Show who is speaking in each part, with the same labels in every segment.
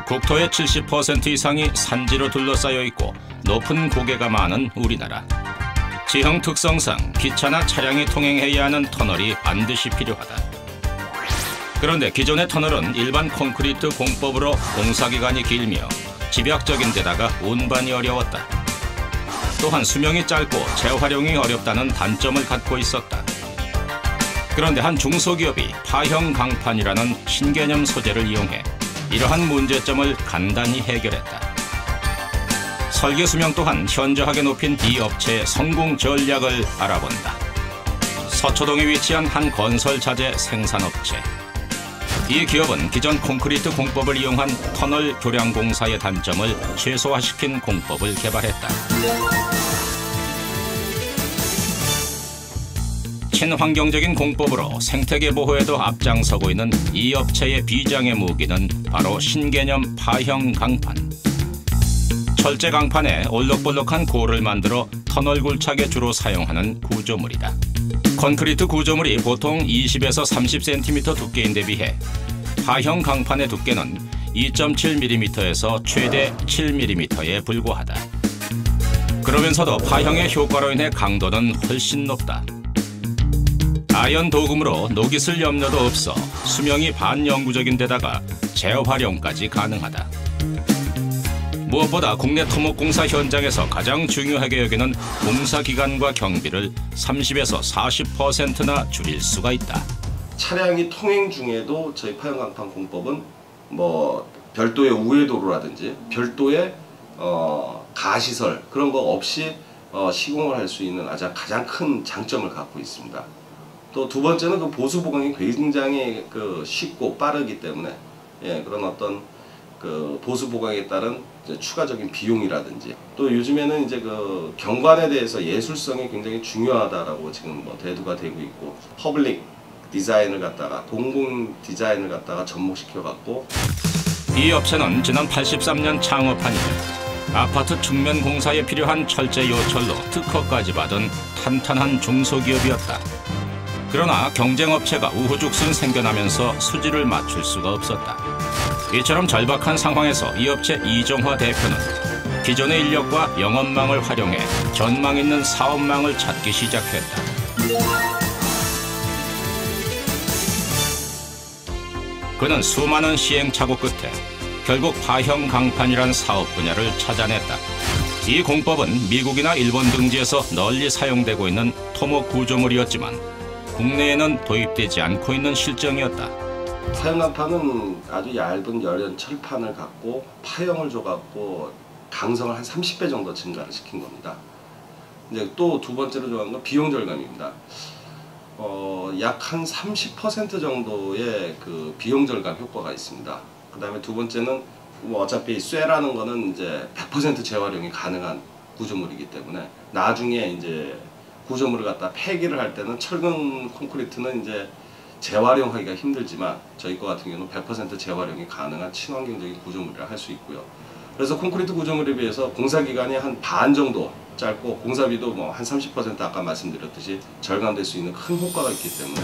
Speaker 1: 국토의 70% 이상이 산지로 둘러싸여 있고 높은 고개가 많은 우리나라. 지형 특성상 기차나 차량이 통행해야 하는 터널이 반드시 필요하다. 그런데 기존의 터널은 일반 콘크리트 공법으로 공사기간이 길며 집약적인 데다가 운반이 어려웠다. 또한 수명이 짧고 재활용이 어렵다는 단점을 갖고 있었다. 그런데 한 중소기업이 파형 강판이라는 신개념 소재를 이용해 이러한 문제점을 간단히 해결했다. 설계 수명 또한 현저하게 높인 이 업체의 성공 전략을 알아본다. 서초동에 위치한 한 건설 자재 생산업체. 이 기업은 기존 콘크리트 공법을 이용한 터널 교량 공사의 단점을 최소화시킨 공법을 개발했다. 친환경적인 공법으로 생태계 보호에도 앞장서고 있는 이 업체의 비장의 무기는 바로 신개념 파형 강판. 철제 강판에 올록볼록한 고를 만들어 터널 굴착에 주로 사용하는 구조물이다. 콘크리트 구조물이 보통 20에서 30cm 두께인 데 비해 파형 강판의 두께는 2.7mm에서 최대 7mm에 불과하다. 그러면서도 파형의 효과로 인해 강도는 훨씬 높다. 아연 도금으로 녹이 슬 염려도 없어 수명이 반영구적인 데다가 재활용까지 가능하다. 무엇보다 국내 토목공사 현장에서 가장 중요하게 여기는 공사기간과 경비를 30에서 40%나 줄일 수가 있다.
Speaker 2: 차량이 통행 중에도 저희 파형 강판 공법은 별도의 우회도로라든지 별도의 가시설 그런 거 없이 시공을 할 수 있는 가장 큰 장점을 갖고 있습니다. 또 두 번째는 그 보수 보강이 굉장히 쉽고 빠르기 때문에 그런 어떤 보수 보강에 따른 추가적인 비용이라든지 또 요즘에는 이제 경관에 대해서 예술성이 굉장히 중요하다라고 지금 대두가 되고 있고 퍼블릭 디자인을 갖다가 공공 디자인을 갖다가 접목시켜 갖고
Speaker 1: 이 업체는 지난 83년 창업한 이후 아파트 측면 공사에 필요한 철제 요철로 특허까지 받은 탄탄한 중소기업이었다. 그러나 경쟁업체가 우후죽순 생겨나면서 수지를 맞출 수가 없었다. 이처럼 절박한 상황에서 이 업체 이정화 대표는 기존의 인력과 영업망을 활용해 전망 있는 사업망을 찾기 시작했다. 그는 수많은 시행착오 끝에 결국 파형 강판이란 사업 분야를 찾아냈다. 이 공법은 미국이나 일본 등지에서 널리 사용되고 있는 토목 구조물이었지만 국내에는 도입되지 않고 있는 실정이었다.
Speaker 2: 파형 강판은 아주 얇은 열연 철판을 갖고 파형을 줘갖고 강성을 한 30배 정도 증가를 시킨 겁니다. 이제 또 두 번째로 좋아하는 건 비용 절감입니다. 약 한 30% 정도의 비용 절감 효과가 있습니다. 그 다음에 두 번째는 어차피 쇠라는 거는 이제 100% 재활용이 가능한 구조물이기 때문에 나중에 이제 구조물을 갖다 폐기를 할 때는 철근 콘크리트는 이제 재활용하기가 힘들지만 저희 거 같은 경우는 100% 재활용이 가능한 친환경적인 구조물이라 할 수 있고요. 그래서 콘크리트 구조물에 비해서 공사기간이 한 반 정도 짧고 공사비도 한 30% 아까 말씀드렸듯이 절감될 수 있는 큰 효과가 있기 때문에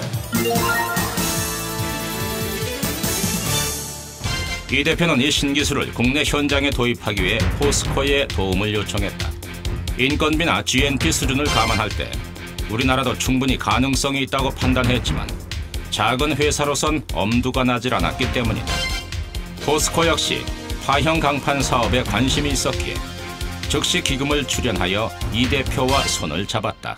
Speaker 1: 이 대표는 이 신기술을 국내 현장에 도입하기 위해 포스코의 도움을 요청했다. 인건비나 GNP 수준을 감안할 때 우리나라도 충분히 가능성이 있다고 판단했지만 작은 회사로선 엄두가 나질 않았기 때문이다. 포스코 역시 파형 강판 사업에 관심이 있었기에 즉시 기금을 출연하여 이 대표와 손을 잡았다.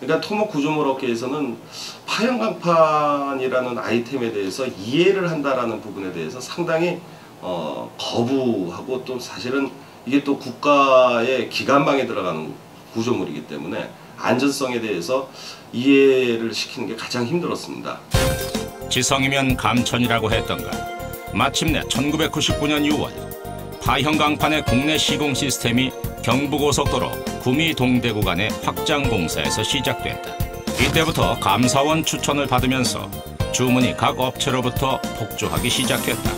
Speaker 2: 그러니까 토목 구조물 업계에서는 파형 강판이라는 아이템에 대해서 이해를 한다라는 부분에 대해서 상당히 거부하고 또 사실은 이게 또 국가의 기관망에 들어가는 구조물이기 때문에 안전성에 대해서 이해를 시키는 게 가장 힘들었습니다.
Speaker 1: 지성이면 감천이라고 했던가. 마침내 1999년 6월 파형 강판의 국내 시공 시스템이 경부고속도로 구미 동대 구간의 확장 공사에서 시작됐다. 이때부터 감사원 추천을 받으면서 주문이 각 업체로부터 폭주하기 시작했다.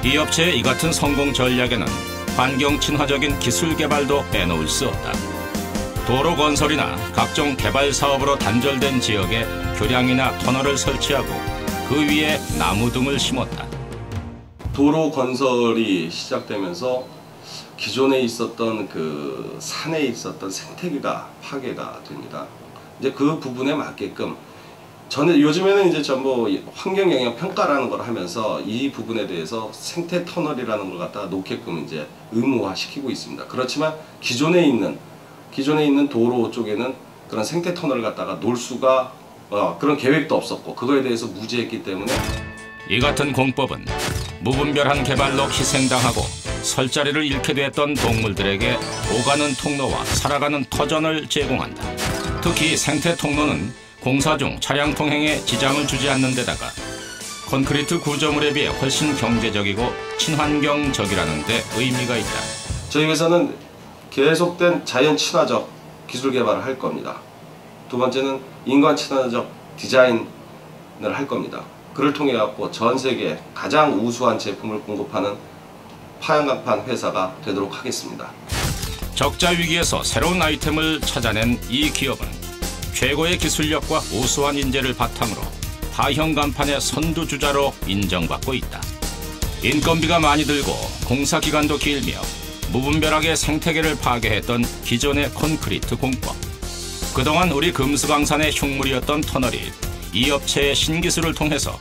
Speaker 1: 이 업체의 이 같은 성공 전략에는 환경 친화적인 기술 개발도 빼놓을 수 없다. 도로 건설이나 각종 개발 사업으로 단절된 지역에 교량이나 터널을 설치하고 그 위에 나무 등을 심었다.
Speaker 2: 도로 건설이 시작되면서 기존에 있었던 그 산에 있었던 생태계가 파괴가 됩니다. 이제 그 부분에 맞게끔 요즘에는 이제 전부 환경 영향 평가라는 걸 하면서 이 부분에 대해서 생태 터널이라는 걸 갖다가 놓게끔 이제 의무화 시키고 있습니다. 그렇지만 기존에 있는 도로 쪽에는 그런 생태 터널을 갖다가 놓을 수가 그런 계획도 없었고 그거에 대해서 무지했기 때문에
Speaker 1: 이 같은 공법은 무분별한 개발로 희생당하고 설 자리를 잃게 됐던 동물들에게 오가는 통로와 살아가는 터전을 제공한다. 특히 생태 통로는 공사 중 차량 통행에 지장을 주지 않는 데다가 콘크리트 구조물에 비해 훨씬 경제적이고 친환경적이라는 데 의미가 있다.
Speaker 2: 저희 회사는 계속된 자연 친화적 기술 개발을 할 겁니다. 두 번째는 인간 친화적 디자인을 할 겁니다. 그를 통해 갖고 전 세계 가장 우수한 제품을 공급하는 파형강판 회사가 되도록 하겠습니다.
Speaker 1: 적자 위기에서 새로운 아이템을 찾아낸 이 기업은 최고의 기술력과 우수한 인재를 바탕으로 파형 간판의 선두주자로 인정받고 있다. 인건비가 많이 들고 공사 기간도 길며 무분별하게 생태계를 파괴했던 기존의 콘크리트 공법. 그동안 우리 금수강산의 흉물이었던 터널이 이 업체의 신기술을 통해서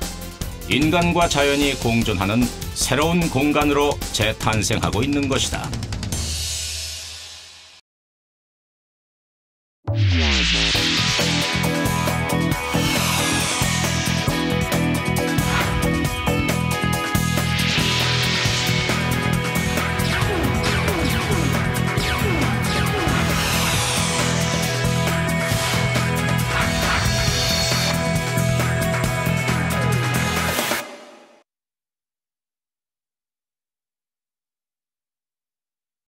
Speaker 1: 인간과 자연이 공존하는 새로운 공간으로 재탄생하고 있는 것이다.